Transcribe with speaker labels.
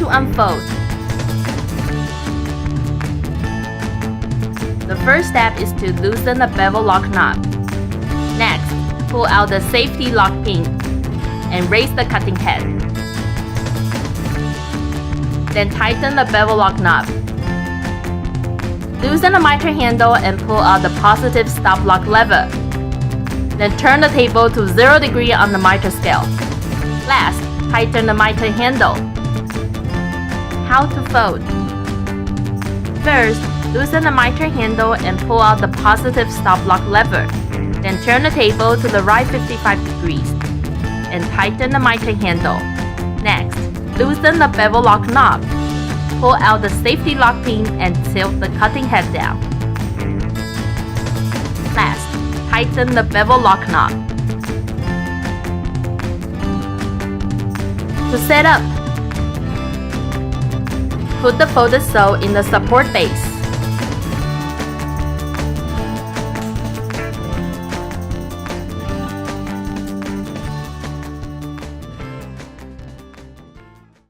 Speaker 1: to unfold. The first step is to loosen the bevel lock knob. Next, pull out the safety lock pin and raise the cutting head. Then tighten the bevel lock knob. Loosen the miter handle and pull out the positive stop lock lever. Then turn the table to 0 degree on the miter scale. Last, tighten the miter handle. How to fold. First, loosen the miter handle and pull out the positive stop lock lever. Then turn the table to the right 55 degrees and tighten the miter handle. Next, loosen the bevel lock knob. Pull out the safety lock pin and tilt the cutting head down. Last, tighten the bevel lock knob. To set up, put the folded sole in the support base.